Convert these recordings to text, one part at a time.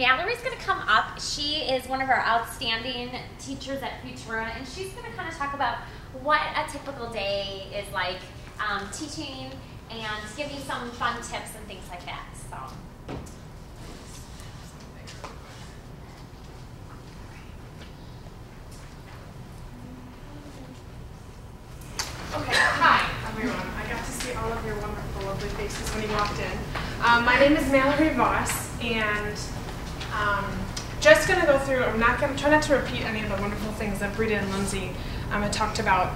Mallory's going to come up. She is one of our outstanding teachers at Futura, and she's going to kind of talk about what a typical day is like teaching and give you some fun tips and things like that. So. Okay, hi everyone. I got to see all of your wonderful, lovely faces when you walked in. My name is Mallory Voss, and just going to go through, I'm not going to try not to repeat any of the wonderful things that Brita and Lindsay had talked about,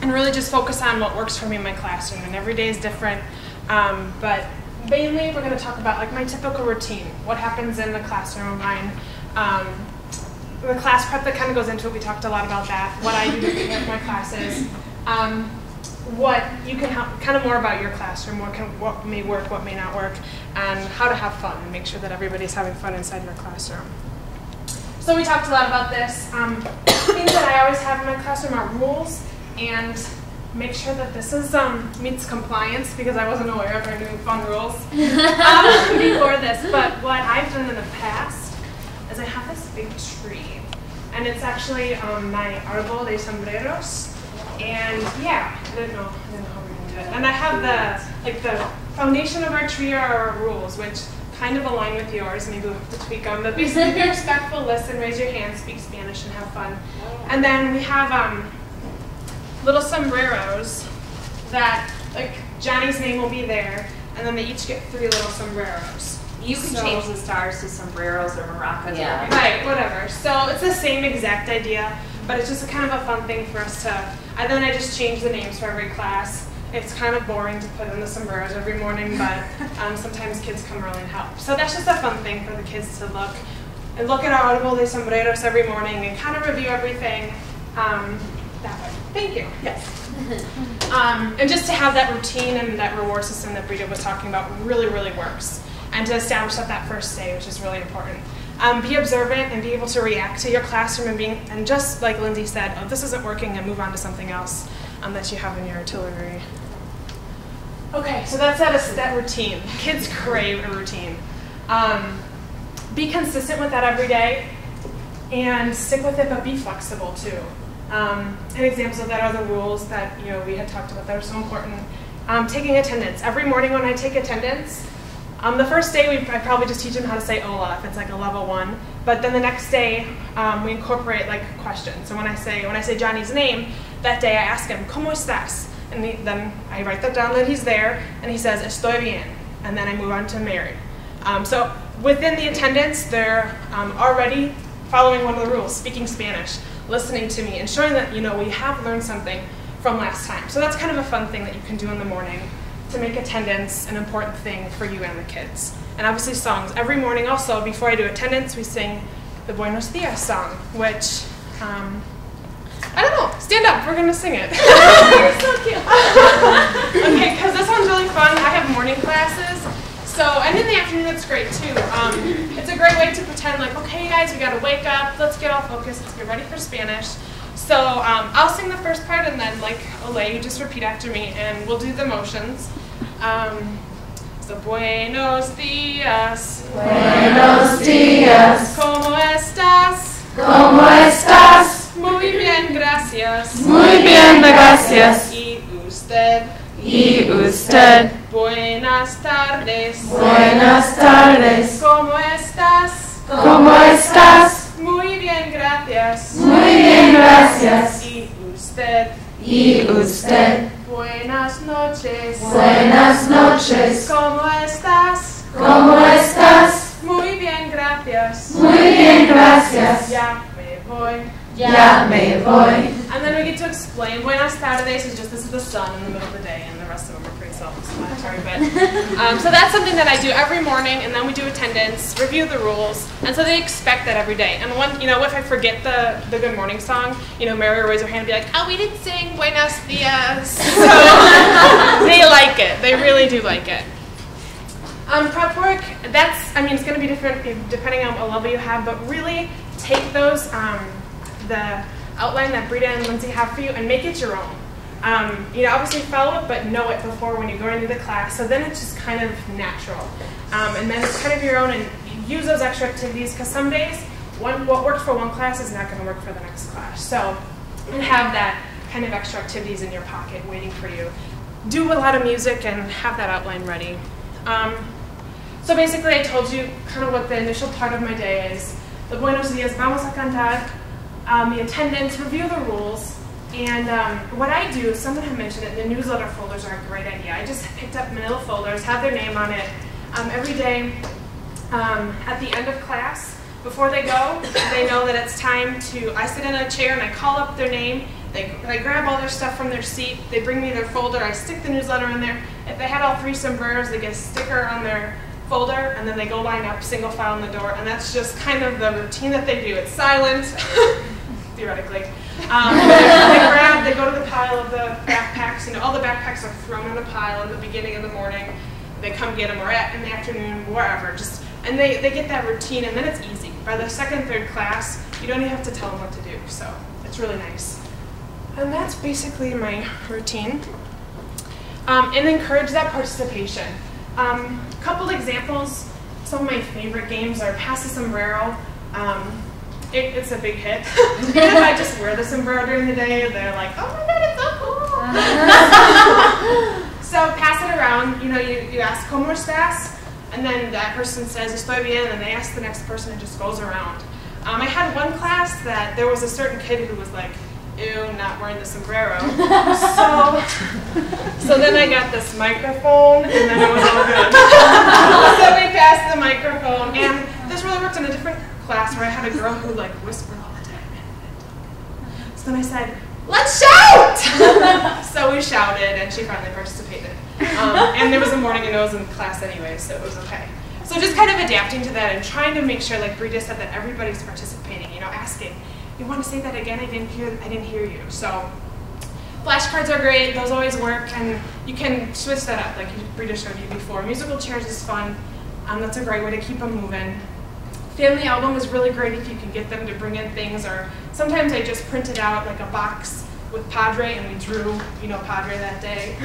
and really just focus on what works for me in my classroom. And every day is different, but mainly we're going to talk about like my typical routine, what happens in the classroom of mine. The class prep that kind of goes into it, we talked a lot about that, what I do to prepare for my classes. What you can help, kind of more about your classroom, what may work, what may not work, and how to have fun and make sure that everybody's having fun inside your classroom. So we talked a lot about this. Things that I always have in my classroom are rules, and make sure that this is meets compliance, because I wasn't aware of our new fun rules before this. But what I've done in the past is I have this big tree, and it's actually my árbol de sombreros. And yeah, I didn't know how we're gonna do it. And I have the foundation of our tree are our rules, which kind of align with yours. Maybe we'll have to tweak them. But basically, be respectful, listen, raise your hand, speak Spanish, and have fun. And then we have little sombreros that, like, Johnny's name will be there, and then they each get 3 little sombreros. You can change the stars to sombreros or maracas. Yeah. Right, whatever. So it's the same exact idea, but it's just kind of a fun thing for us to. And then I just change the names for every class. It's kind of boring to put in the sombreros every morning, but sometimes kids come early and help. So that's just a fun thing for the kids to look at our árbol de sombreros every morning and kind of review everything that way. Thank you. Yes. And just to have that routine and that reward system that Brita was talking about really, really works. And to establish that first day, which is really important. Be observant and be able to react to your classroom and just like Lindsay said, oh, this isn't working, and move on to something else that you have in your artillery. Okay, so that's that routine. Kids crave a routine. Be consistent with that every day and stick with it, but be flexible too. And examples of that are the rules that we had talked about that are so important. Taking attendance. Every morning when I take attendance, the first day I probably just teach them how to say hola if it's like a level 1, but then the next day we incorporate like questions. So when I say Johnny's name, that day I ask him, ¿Cómo estás? And then I write that down that he's there, and he says, Estoy bien, and then I move on to Mary. So within the attendance, they're already following one of the rules, speaking Spanish, listening to me, ensuring that we have learned something from last time. So that's kind of a fun thing that you can do in the morning to make attendance an important thing for you and the kids. And obviously songs. Every morning also, before I do attendance, we sing the Buenos Dias song, which, I don't know, stand up, we're gonna sing it. You're so cute. Okay, because this one's really fun. I have morning classes, and in the afternoon it's great too. It's a great way to pretend like, okay guys, we gotta wake up, let's get all focused, let's get ready for Spanish. So I'll sing the first part, and then like Olay, you just repeat after me, and we'll do the motions. So buenos días. Buenos días. ¿Cómo estás? ¿Cómo estás? Muy bien, gracias. Muy bien, gracias. ¿Y usted? ¿Y usted? Buenas tardes. Buenas tardes. ¿Cómo estás? ¿Cómo estás? Muy bien, gracias. Muy bien, gracias. ¿Y usted? ¿Y usted? Buenas noches. Buenas noches. ¿Cómo estás? ¿Cómo estás? Muy bien, gracias. Muy bien, gracias. Ya me voy. Ya me voy. And then we get to explain. Buenas tardes is just this is the sun in the middle of the day, and the rest of them are pretty self-explanatory. But so that's something that I do every morning, and then we do attendance, review the rules, and so they expect that every day. And if I forget the good morning song, Mary will raise her hand and be like, "Oh, we didn't sing Buenos Dias." So they like it. They really do like it. Prep work. It's going to be different depending on what level you have, but really take those. The outline that Brita and Lindsay have for you and make it your own. Obviously follow it, but know it before when you go into the class, so then it's just kind of natural. And then it's kind of your own, and use those extra activities, because some days what worked for one class is not going to work for the next class. So have that kind of extra activities in your pocket waiting for you. Do a lot of music and have that outline ready. So basically I told you kind of what the initial part of my day is. The buenos dias, vamos a cantar, the attendance, review the rules, and what I do, someone had mentioned it, the newsletter folders are a great idea. I just picked up manila folders, have their name on it. Every day at the end of class, before they go, they know that it's time to, I sit in a chair and I call up their name, they grab all their stuff from their seat, they bring me their folder, I stick the newsletter in there. If they had all 3 sombreros, they get a sticker on their folder, and then they go line up, single file in the door, and that's just kind of the routine that they do. It's silent, theoretically. They go to the pile of the backpacks. You know, all the backpacks are thrown in a pile in the beginning of the morning. They come get them, or in the afternoon, wherever. And they get that routine, and then it's easy. By the 2nd, 3rd class, you don't even have to tell them what to do, so it's really nice. And that's basically my routine. And encourage that participation. Couple examples, some of my favorite games are Pass the Sombrero. It's a big hit. Even if I just wear the sombrero during the day, they're like, oh my god, it's so cool. So pass it around, you know, you ask, ¿Cómo estás? And then that person says, Estoy bien, and they ask the next person, and it just goes around. I had one class that there was a certain kid who was like, ew, not wearing the sombrero. So then I got this microphone, and then it was all good. So we passed the microphone, and this really worked in a different class where I had a girl who like whispered all the time. So then I said, let's shout! So we shouted, and she finally participated. And there was a morning and nose in class anyway, so it was okay. So just kind of adapting to that and trying to make sure, like Brita said, that everybody's participating, you know, asking, you want to say that again? I didn't hear you. So flashcards are great, those always work, and you can switch that up like Brita showed you before. Musical chairs is fun. That's a great way to keep them moving. Family album is really great if you can get them to bring in things, or sometimes I just printed out like a box with Padre and we drew, you know, Padre that day.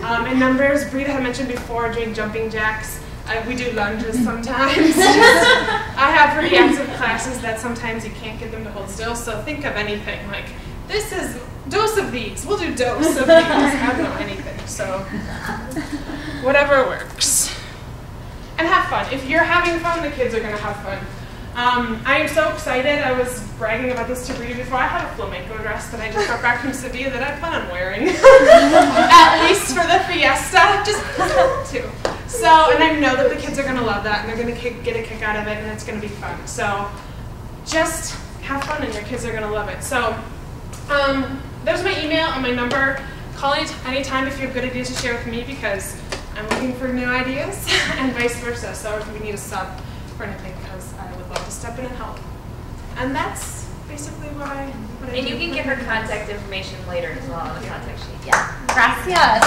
And numbers, Brita had mentioned before, doing jumping jacks. We do lunges sometimes. I have pretty active classes that sometimes you can't get them to hold still, so think of anything. Like, this is dose of these. We'll do dose of these. I don't know anything, so whatever works. And have fun. If you're having fun, the kids are going to have fun. I am so excited. I was bragging about this to Brita before. I have a flamenco dress that I just got back from Sevilla that I plan on wearing. At least for the fiesta. Just to. So, and I know that the kids are going to love that, and they're going to get a kick out of it, and it's going to be fun. So, just have fun, and your kids are going to love it. So, there's my email and my number. Call anytime if you have good ideas to share with me, because I'm looking for new ideas, and vice versa. So, if we need a sub for anything, because I would love to step in and help. And that's basically what I do. And you can give her contact information later as well on the contact sheet. Yeah. Gracias.